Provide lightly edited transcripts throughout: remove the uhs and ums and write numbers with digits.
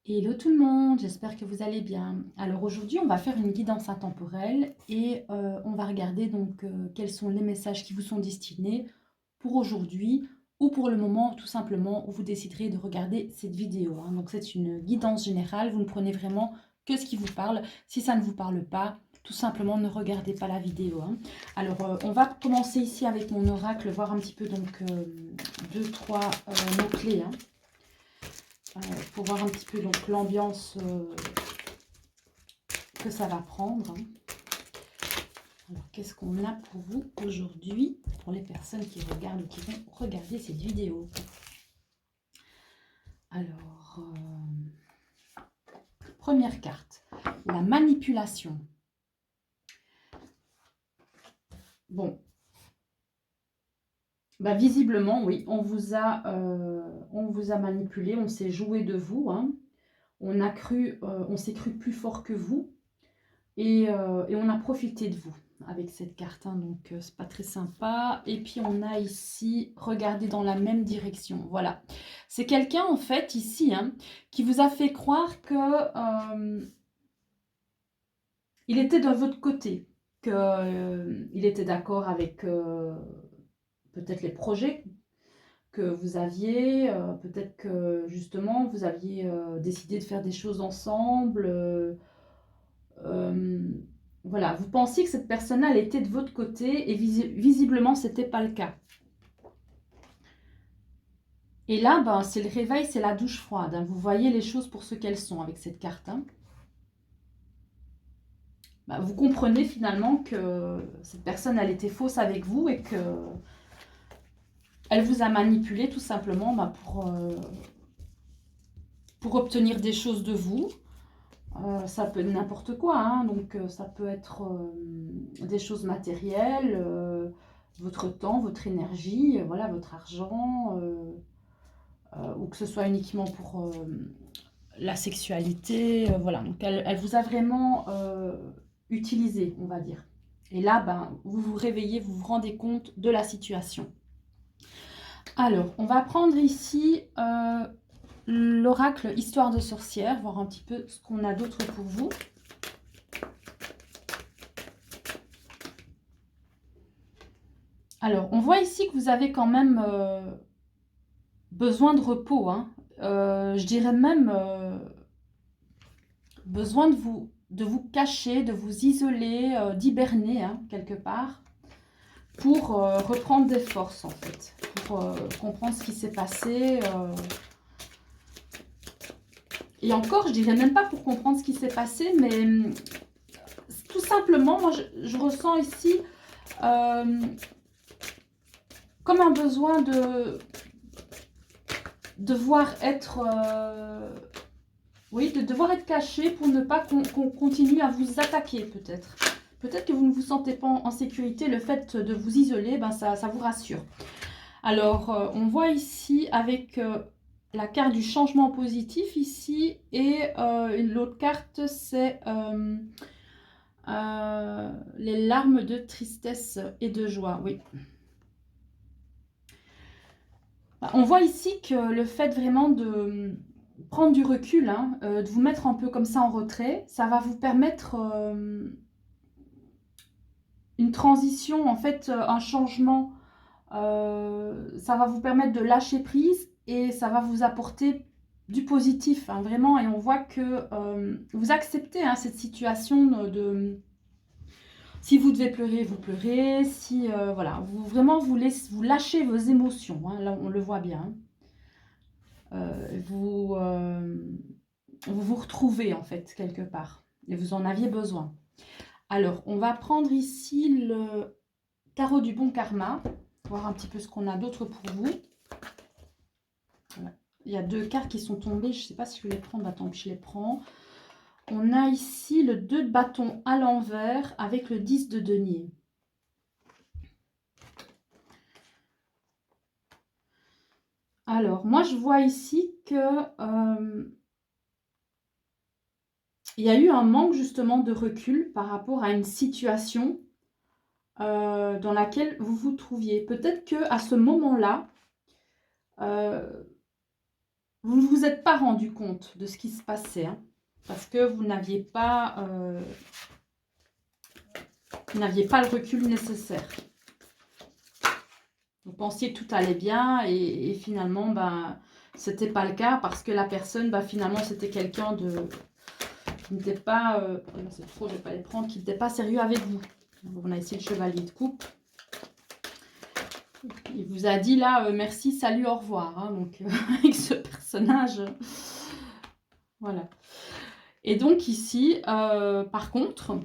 Hello tout le monde, j'espère que vous allez bien. Alors aujourd'hui, on va faire une guidance intemporelle et on va regarder donc quels sont les messages qui vous sont destinés pour aujourd'hui ou pour le moment tout simplement où vous déciderez de regarder cette vidéo, hein. Donc c'est une guidance générale, vous ne prenez vraiment que ce qui vous parle. Si ça ne vous parle pas, tout simplement ne regardez pas la vidéo, hein. Alors on va commencer ici avec mon oracle, voir un petit peu donc deux, trois mots-clés, hein, pour voir un petit peu donc l'ambiance que ça va prendre, hein. Alors, qu'est-ce qu'on a pour vous aujourd'hui, pour les personnes qui regardent ou qui vont regarder cette vidéo? Alors, première carte, la manipulation. Bon, bah, visiblement, oui, on vous a manipulé, on s'est joué de vous, hein. On s'est cru plus fort que vous. Et on a profité de vous avec cette carte, hein, donc c'est pas très sympa. Et puis on a ici, regardez dans la même direction, voilà. C'est quelqu'un en fait ici, hein, qui vous a fait croire que il était de votre côté, que il était d'accord avec peut-être les projets que vous aviez, peut-être que justement vous aviez décidé de faire des choses ensemble. Euh, voilà, vous pensiez que cette personne-là, elle était de votre côté et visiblement, ce n'était pas le cas. Et là, ben, c'est le réveil, c'est la douche froide, hein. Vous voyez les choses pour ce qu'elles sont avec cette carte, hein. Ben, vous comprenez finalement que cette personne, elle était fausse avec vous et que elle vous a manipulé tout simplement ben, pour obtenir des choses de vous. Ça peut être n'importe quoi, hein. Donc ça peut être des choses matérielles, votre temps, votre énergie, voilà, votre argent, ou que ce soit uniquement pour la sexualité, voilà. Donc elle vous a vraiment utilisé, on va dire. Et là, ben, vous vous réveillez, vous vous rendez compte de la situation. Alors, on va prendre ici l'oracle Histoire de sorcière, voir un petit peu ce qu'on a d'autre pour vous. Alors, on voit ici que vous avez quand même besoin de repos, hein. Je dirais même besoin de vous cacher, de vous isoler, d'hiberner, hein, quelque part, pour reprendre des forces, en fait, pour comprendre ce qui s'est passé. Et encore, je dirais même pas pour comprendre ce qui s'est passé, mais tout simplement, moi, je ressens ici comme un besoin de devoir être... oui, de devoir être caché pour ne pas qu'on continue à vous attaquer, peut-être. Peut-être que vous ne vous sentez pas en sécurité. Le fait de vous isoler, ben ça vous rassure. Alors, on voit ici avec la carte du changement positif ici. Et l'autre carte, c'est les larmes de tristesse et de joie. Oui. On voit ici que le fait vraiment de prendre du recul, hein, de vous mettre un peu comme ça en retrait, ça va vous permettre une transition, en fait, un changement. Ça va vous permettre de lâcher prise et ça va vous apporter du positif, hein, vraiment. Et on voit que vous acceptez, hein, cette situation de... Si vous devez pleurer, vous pleurez. Si, voilà, vous vraiment vous lâchez vos émotions, hein, là, on le voit bien, hein. Vous vous retrouvez en fait quelque part et vous en aviez besoin. Alors, on va prendre ici le tarot du bon karma, voir un petit peu ce qu'on a d'autre pour vous. Voilà. Il y a deux cartes qui sont tombées, je ne sais pas si je vais les prendre, attends, je les prends. On a ici le 2 de bâton à l'envers avec le 10 de denier. Alors, moi je vois ici que il y a eu un manque justement de recul par rapport à une situation dans laquelle vous vous trouviez. Peut-être qu'à ce moment-là, vous ne vous êtes pas rendu compte de ce qui se passait, hein, parce que vous n'aviez pas le recul nécessaire. Vous pensiez que tout allait bien et finalement, ben, c'était pas le cas parce que la personne, ben, finalement, c'était quelqu'un qui n'était pas, c'est trop, je vais pas les prendre, qui n'était pas sérieux avec vous. Donc, on a ici le chevalier de coupe. Il vous a dit là, merci, salut, au revoir. Hein, donc, avec ce personnage, voilà. Et donc ici, par contre,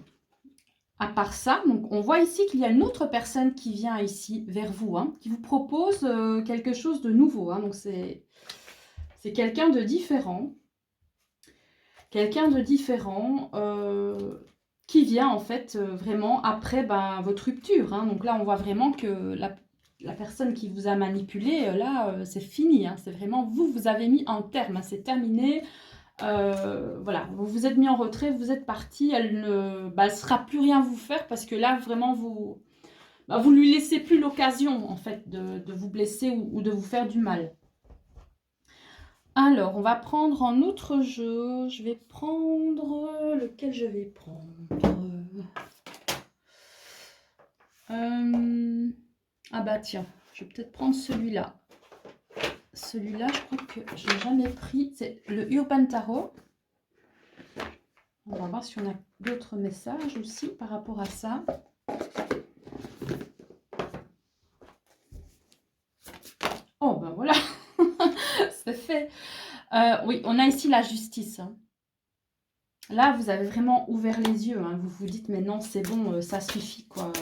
à part ça, donc on voit ici qu'il y a une autre personne qui vient ici vers vous, hein, qui vous propose quelque chose de nouveau. Hein, donc c'est quelqu'un de différent. Quelqu'un de différent qui vient en fait vraiment après votre rupture. Hein. Donc là, on voit vraiment que la personne qui vous a manipulé, là, c'est fini. Hein. C'est vraiment vous avez mis un terme. Hein. C'est terminé. Voilà, vous vous êtes mis en retrait, vous êtes parti. Elle ne sera plus rien vous faire parce que là, vraiment, vous lui laissez plus l'occasion en fait de vous blesser ou de vous faire du mal. Alors, on va prendre un autre jeu. Je vais prendre... Lequel je vais prendre Ah bah tiens, je vais peut-être prendre celui-là. Celui-là, je crois que je n'ai jamais pris. C'est le Urban Tarot. On va voir si on a d'autres messages aussi par rapport à ça. Oh ben voilà, c'est fait. Oui, on a ici la justice. Hein. Là, vous avez vraiment ouvert les yeux. Hein. Vous vous dites, mais non, c'est bon, ça suffit, quoi.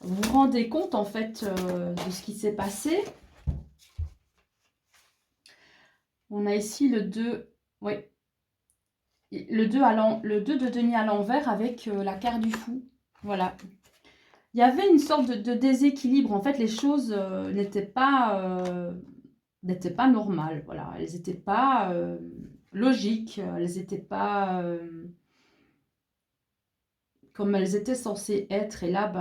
Vous vous rendez compte, en fait, de ce qui s'est passé. On a ici le 2. Oui. Le 2 de denier à l'envers avec la carte du fou. Voilà. Il y avait une sorte de déséquilibre. En fait, les choses n'étaient pas normales. Voilà. Elles n'étaient pas logiques. Elles n'étaient pas... comme elles étaient censées être. Et là,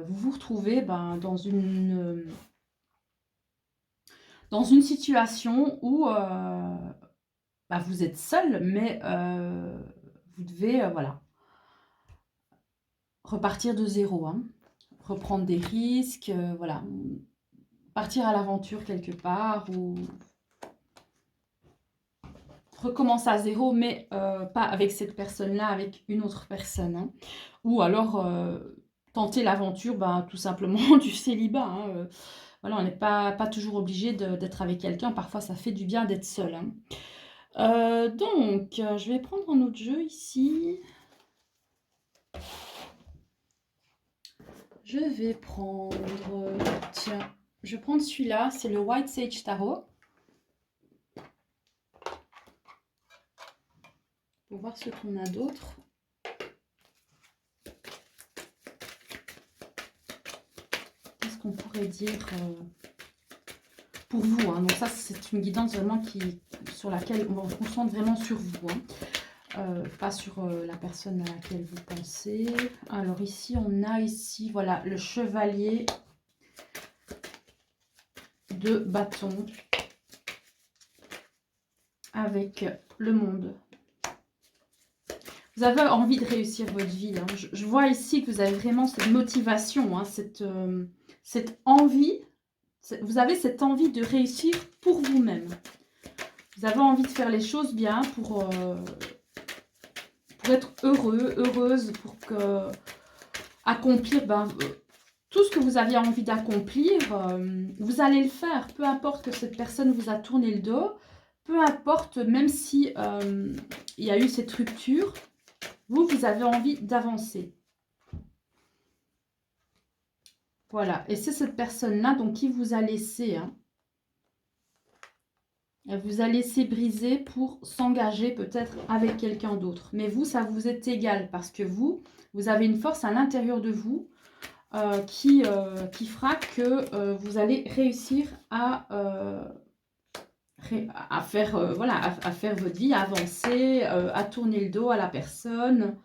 vous vous retrouvez dans une situation où vous êtes seul, mais vous devez voilà, repartir de zéro. Hein. Reprendre des risques, voilà. Partir à l'aventure quelque part ou recommencer à zéro, mais pas avec cette personne-là, avec une autre personne. Hein. Ou alors tenter l'aventure tout simplement du célibat. Hein. Voilà, on n'est pas toujours obligé d'être avec quelqu'un. Parfois, ça fait du bien d'être seul. Hein. Donc, je vais prendre un autre jeu ici. Je vais prendre... tiens, je vais prendre celui-là. C'est le White Sage Tarot. Pour voir ce qu'on a d'autre. Qu'est-ce qu'on pourrait dire pour vous. Hein. Donc ça, c'est une guidance vraiment sur laquelle on se concentre vraiment sur vous. Hein. Pas sur la personne à laquelle vous pensez. Alors ici, on a ici, voilà, le chevalier de bâton avec le monde. Vous avez envie de réussir votre vie. Hein. Je vois ici que vous avez vraiment cette motivation, hein, cette envie. Vous avez cette envie de réussir pour vous-même. Vous avez envie de faire les choses bien pour être heureux, heureuse, pour accomplir tout ce que vous aviez envie d'accomplir. Vous allez le faire, peu importe que cette personne vous a tourné le dos, peu importe, même si il y a eu cette rupture, vous avez envie d'avancer. Voilà, et c'est cette personne-là donc qui vous a laissé. Hein. Elle vous a laissé briser pour s'engager peut-être avec quelqu'un d'autre. Mais vous, ça vous est égal parce que vous avez une force à l'intérieur de vous qui fera que vous allez réussir à faire, voilà, à faire votre vie, à avancer, à tourner le dos à la personne.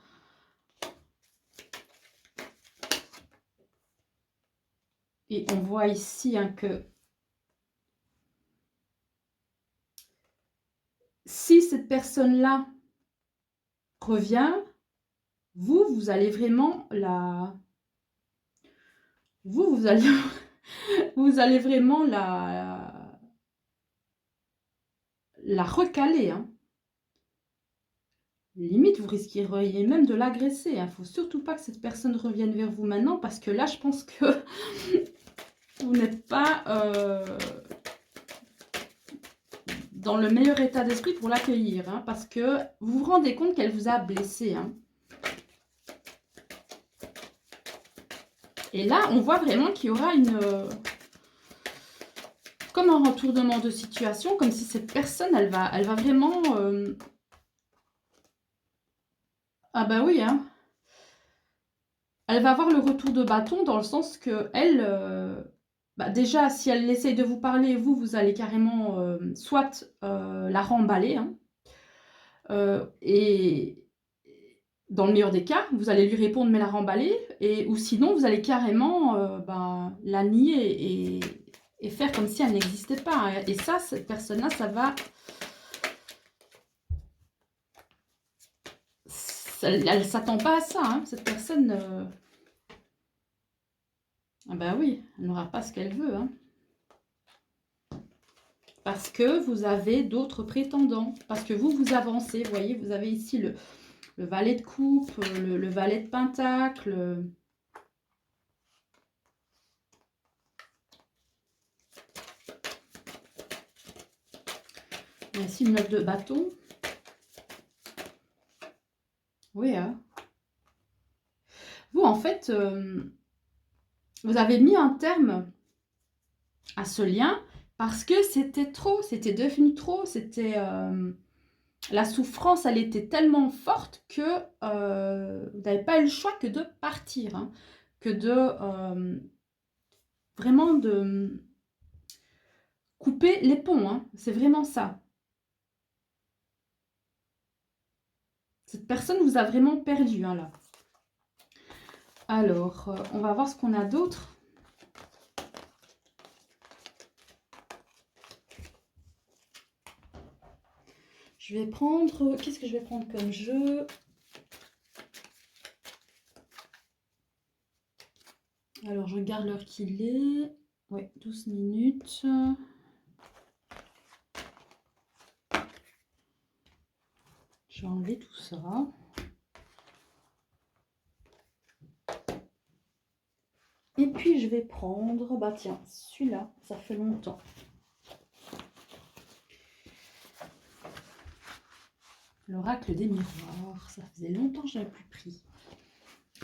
Et on voit ici hein, que si cette personne-là revient, vous allez vraiment vous allez, vous allez vraiment la recaler, hein. Limite, vous risqueriez même de l'agresser. Il ne faut surtout pas que cette personne revienne vers vous maintenant parce que là, je pense que vous n'êtes pas dans le meilleur état d'esprit pour l'accueillir, hein, parce que vous vous rendez compte qu'elle vous a blessé, hein. Et là, on voit vraiment qu'il y aura comme un retournement de situation, comme si cette personne, elle va vraiment... Ah bah oui, hein. Elle va avoir le retour de bâton dans le sens que elle, bah déjà, si elle essaye de vous parler, vous allez carrément soit la remballer, hein, et dans le meilleur des cas, vous allez lui répondre mais la remballer, ou sinon vous allez carrément ben, la nier et faire comme si elle n'existait pas, hein. Et ça, cette personne-là, elle ne s'attend pas à ça, hein. Cette personne, ah ben oui, elle n'aura pas ce qu'elle veut, hein. Parce que vous avez d'autres prétendants, parce que vous avancez, vous voyez, vous avez ici le valet de coupe, le valet de pentacle. Il y a ici le 9 de bâton. Oui, hein. Vous, en fait, vous avez mis un terme à ce lien parce que c'était trop, c'était devenu trop, c'était... la souffrance, elle était tellement forte que vous n'avez pas eu le choix que de partir, hein, que de vraiment de couper les ponts, hein. C'est vraiment ça. Cette personne vous a vraiment perdu, hein, là. Alors, on va voir ce qu'on a d'autre. Je vais prendre... Qu'est-ce que je vais prendre comme jeu? Alors, je regarde l'heure qu'il est. Oui, 12 minutes. Je vais enlever tout ça. Et puis, je vais prendre... Bah tiens, celui-là, ça fait longtemps. L'oracle des miroirs. Ça faisait longtemps que je n'avais plus pris.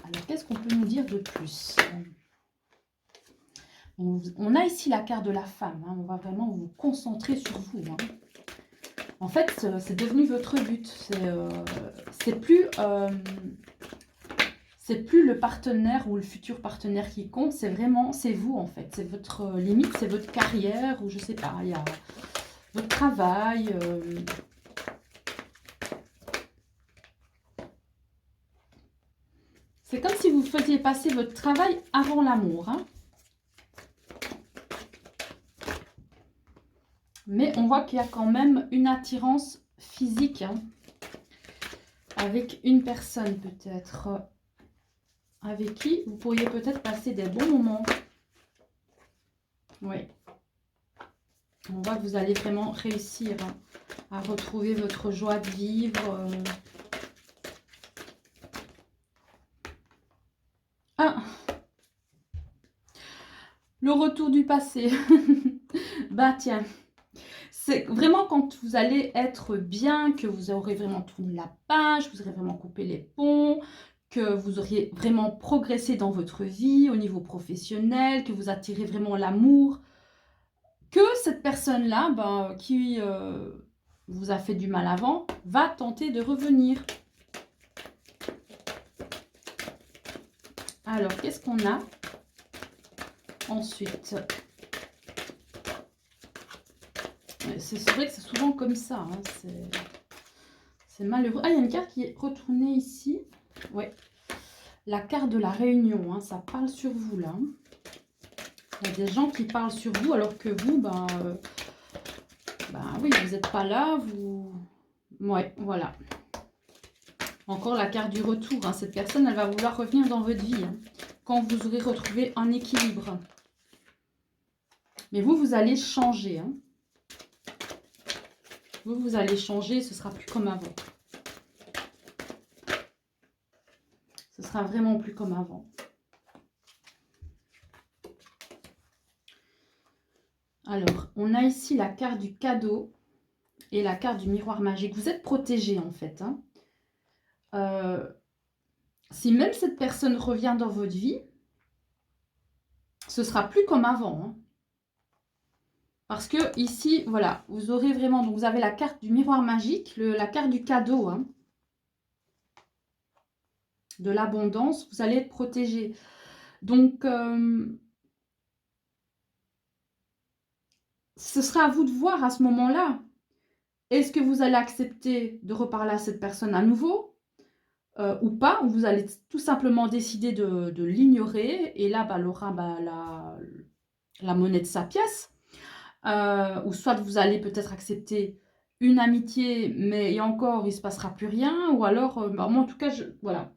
Alors, qu'est-ce qu'on peut nous dire de plus? On a ici la carte de la femme, hein. On va vraiment vous concentrer sur vous, hein. En fait, c'est devenu votre but. C'est plus le partenaire ou le futur partenaire qui compte. C'est vraiment, c'est vous en fait. C'est votre limite, c'est votre carrière ou je sais pas. Il y a votre travail. C'est comme si vous faisiez passer votre travail avant l'amour, hein. Mais on voit qu'il y a quand même une attirance physique, hein, avec une personne peut-être, avec qui vous pourriez peut-être passer des bons moments. Oui. On voit que vous allez vraiment réussir, hein, à retrouver votre joie de vivre. Ah, le retour du passé. Bah tiens. C'est vraiment quand vous allez être bien, que vous aurez vraiment tourné la page, vous aurez vraiment coupé les ponts, que vous auriez vraiment progressé dans votre vie au niveau professionnel, que vous attirez vraiment l'amour, que cette personne-là, ben, qui vous a fait du mal avant, va tenter de revenir. Alors, qu'est-ce qu'on a ensuite? C'est vrai que c'est souvent comme ça, hein, c'est malheureux. Ah, il y a une carte qui est retournée ici. Ouais, la carte de la réunion, hein, ça parle sur vous là. Il y a des gens qui parlent sur vous alors que vous, ben oui, vous n'êtes pas là, vous Ouais, voilà. Encore la carte du retour, hein. Cette personne, elle va vouloir revenir dans votre vie, hein, quand vous aurez retrouvé un équilibre. Mais vous, vous allez changer, hein. Vous allez changer, ce sera plus comme avant. Ce sera vraiment plus comme avant. Alors, on a ici la carte du cadeau et la carte du miroir magique. Vous êtes protégé, en fait, hein. Si même cette personne revient dans votre vie, ce sera plus comme avant, hein. Parce que ici, voilà, vous aurez vraiment... Donc, vous avez la carte du miroir magique, la carte du cadeau, hein, de l'abondance. Vous allez être protégé. Donc, ce sera à vous de voir à ce moment-là. Est-ce que vous allez accepter de reparler à cette personne à nouveau ou pas, ou vous allez tout simplement décider de l'ignorer. Et là, bah, elle aura bah, la monnaie de sa pièce. Ou soit vous allez peut-être accepter une amitié, mais et encore, il ne se passera plus rien. Ou alors, bah, moi en tout cas, voilà.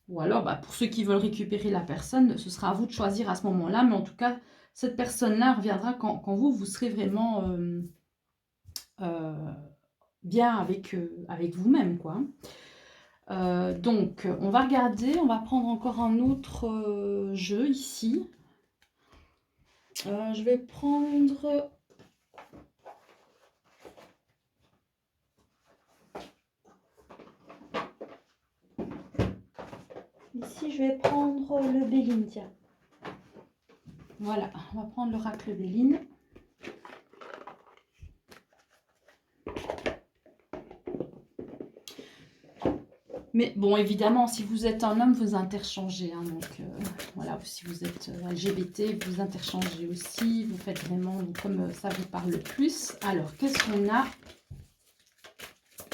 Ou alors, bah, pour ceux qui veulent récupérer la personne, ce sera à vous de choisir à ce moment-là. Mais en tout cas, cette personne-là reviendra quand vous serez vraiment bien avec vous-même, quoi. Donc, on va regarder, on va prendre encore un autre jeu ici. Je vais prendre... Ici, je vais prendre le Béline, tiens. Voilà, on va prendre l'oracle Béline. Mais bon, évidemment, si vous êtes un homme, vous interchangez. Hein, donc, voilà, si vous êtes LGBT, vous interchangez aussi. Vous faites vraiment comme ça vous parle le plus. Alors, qu'est-ce qu'on a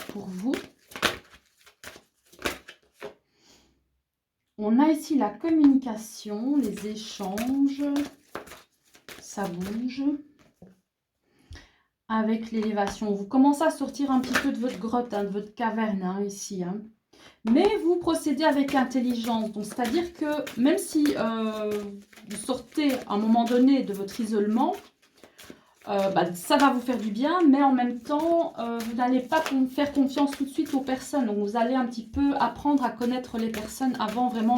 pour vous? On a ici la communication, les échanges. Ça bouge. Avec l'élévation, vous commencez à sortir un petit peu de votre grotte, hein, de votre caverne, hein, ici. Hein. Mais vous procédez avec intelligence. Donc, c'est-à-dire que même si vous sortez à un moment donné de votre isolement, bah, ça va vous faire du bien, mais en même temps, vous n'allez pas faire confiance tout de suite aux personnes. Donc, vous allez un petit peu apprendre à connaître les personnes avant vraiment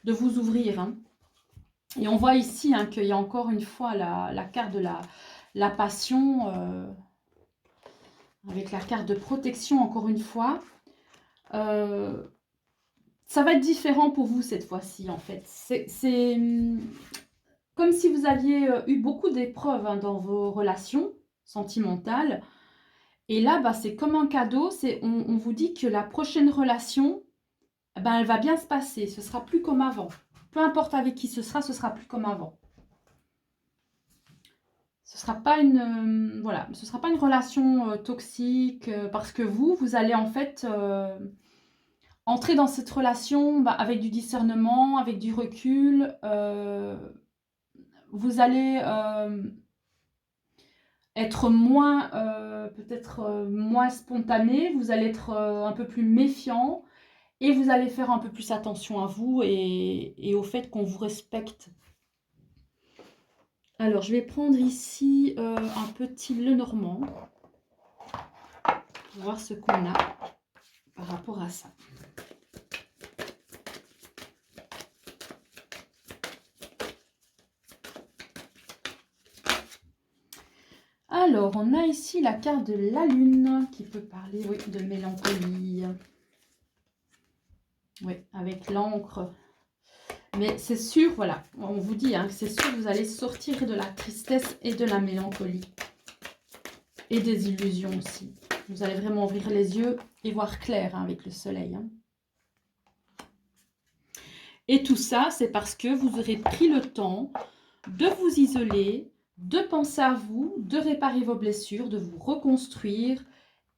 de vous ouvrir. Hein. Et on voit ici hein, qu'il y a encore une fois la carte de la passion, avec la carte de protection encore une fois. Ça va être différent pour vous cette fois-ci en fait. C'est comme si vous aviez eu beaucoup d'épreuves hein, dans vos relations sentimentales. Et là, bah, c'est comme un cadeau. On vous dit que la prochaine relation, ben, elle va bien se passer. Ce sera plus comme avant. Peu importe avec qui ce sera plus comme avant. Ce sera pas une voilà, ce sera pas une relation toxique parce que vous allez en fait entrer dans cette relation bah, avec du discernement, avec du recul. Vous allez être moins peut-être moins spontané. Vous allez être un peu plus méfiant et vous allez faire un peu plus attention à vous et au fait qu'on vous respecte. Alors, je vais prendre ici un petit Lenormand pour voir ce qu'on a par rapport à ça. Alors, on a ici la carte de la Lune qui peut parler oui, de mélancolie. Oui, avec l'encre. Mais c'est sûr, voilà, on vous dit, hein, c'est sûr que vous allez sortir de la tristesse et de la mélancolie. Et des illusions aussi. Vous allez vraiment ouvrir les yeux et voir clair hein, avec le soleil. Hein. Et tout ça, c'est parce que vous aurez pris le temps de vous isoler, de penser à vous, de réparer vos blessures, de vous reconstruire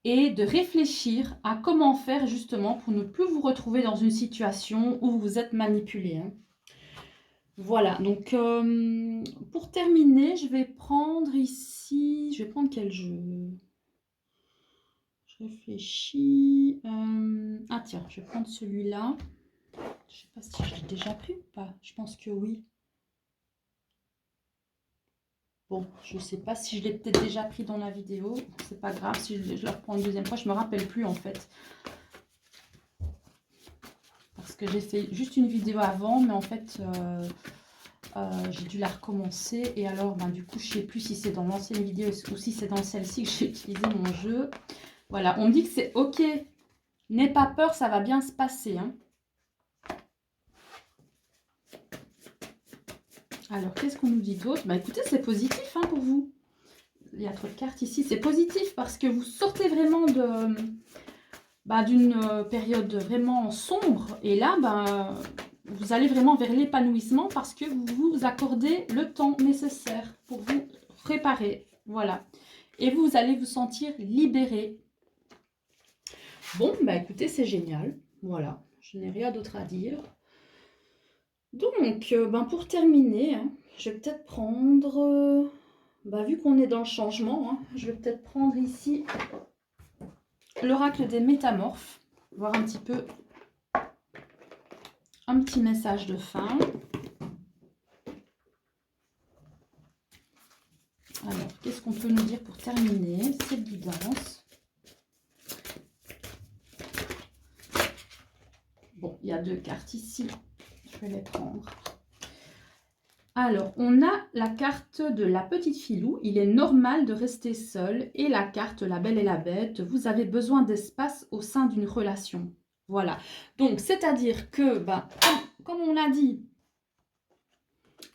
et de réfléchir à comment faire justement pour ne plus vous retrouver dans une situation où vous êtes manipulé. Hein. Voilà, donc pour terminer, je vais prendre ici, je vais prendre quel jeu? Je réfléchis. Ah tiens, je vais prendre celui-là. Je sais pas si je l'ai déjà pris ou pas. Je pense que oui. Bon, je sais pas si je l'ai peut-être déjà pris dans la vidéo. C'est pas grave si je le reprends une deuxième fois. Je me rappelle plus en fait. Parce que j'ai fait juste une vidéo avant, mais en fait, j'ai dû la recommencer. Et alors, ben, du coup, je sais plus si c'est dans l'ancienne vidéo ou si c'est dans celle-ci que j'ai utilisé mon jeu. Voilà, on me dit que c'est ok. N'aie pas peur, ça va bien se passer. Hein. Alors, qu'est-ce qu'on nous dit d'autre? Bah écoutez, c'est positif hein, pour vous. Il y a trop de cartes ici. C'est positif parce que vous sortez vraiment de d'une période vraiment sombre. Et là, vous allez vraiment vers l'épanouissement parce que vous vous accordez le temps nécessaire pour vous préparer. Voilà. Et vous allez vous sentir libéré. Bon, bah écoutez, c'est génial. Voilà. Je n'ai rien d'autre à dire. Donc, pour terminer, hein, je vais peut-être prendre, vu qu'on est dans le changement, hein, je vais peut-être prendre ici l'oracle des métamorphes, voir un petit peu, un petit message de fin. Alors, qu'est-ce qu'on peut nous dire pour terminer cette guidance? Bon, il y a deux cartes ici, je vais les prendre. Alors, on a la carte de la petite filou. Il est normal de rester seul. Et la carte La Belle et la Bête. Vous avez besoin d'espace au sein d'une relation. Voilà. Donc, c'est-à-dire que, comme on l'a dit,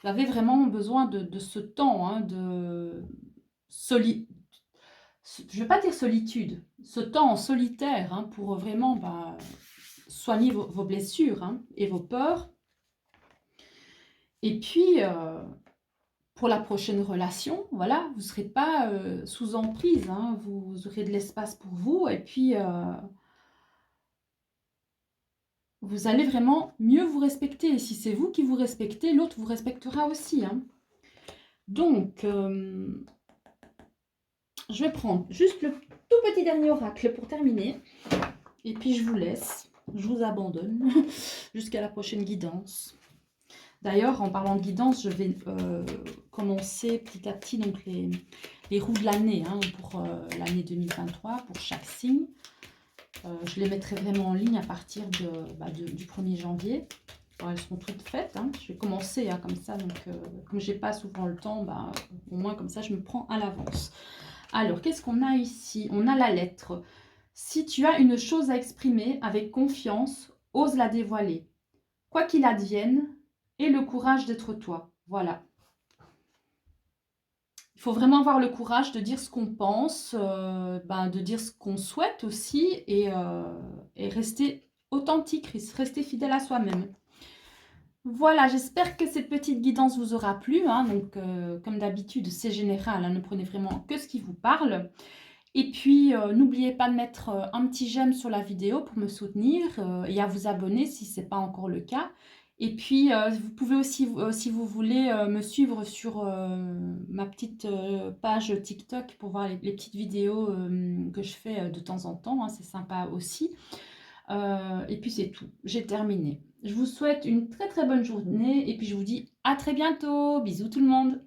vous avez vraiment besoin de ce temps, hein, de solitude. Je ne vais pas dire solitude. Ce temps en solitaire hein, pour vraiment soigner vos blessures hein, et vos peurs. Et puis... pour la prochaine relation, voilà, vous ne serez pas sous emprise, hein, vous aurez de l'espace pour vous et puis vous allez vraiment mieux vous respecter. Et si c'est vous qui vous respectez, l'autre vous respectera aussi. Hein. Donc, je vais prendre juste le tout petit dernier oracle pour terminer. Et puis je vous laisse, je vous abandonne jusqu'à la prochaine guidance. D'ailleurs, en parlant de guidance, je vais commencer petit à petit donc les roues de l'année hein, pour l'année 2023, pour chaque signe. Je les mettrai vraiment en ligne à partir du 1er janvier. Alors, elles seront toutes faites. Hein. Je vais commencer hein, comme ça. Donc, comme je n'ai pas souvent le temps, au moins comme ça, je me prends à l'avance. Alors, qu'est-ce qu'on a ici? On a la lettre. Si tu as une chose à exprimer avec confiance, ose la dévoiler. Quoi qu'il advienne, aie le courage d'être toi. Voilà. Il faut vraiment avoir le courage de dire ce qu'on pense, de dire ce qu'on souhaite aussi et rester authentique, rester fidèle à soi-même. Voilà, j'espère que cette petite guidance vous aura plu. Hein, donc, comme d'habitude, c'est général, hein, ne prenez vraiment que ce qui vous parle. Et puis, n'oubliez pas de mettre un petit j'aime sur la vidéo pour me soutenir et à vous abonner si ce n'est pas encore le cas. Et puis, vous pouvez aussi, si vous voulez, me suivre sur ma petite page TikTok pour voir les petites vidéos que je fais de temps en temps. Hein, c'est sympa aussi. Et puis, c'est tout. J'ai terminé. Je vous souhaite une très très bonne journée et puis je vous dis à très bientôt. Bisous tout le monde.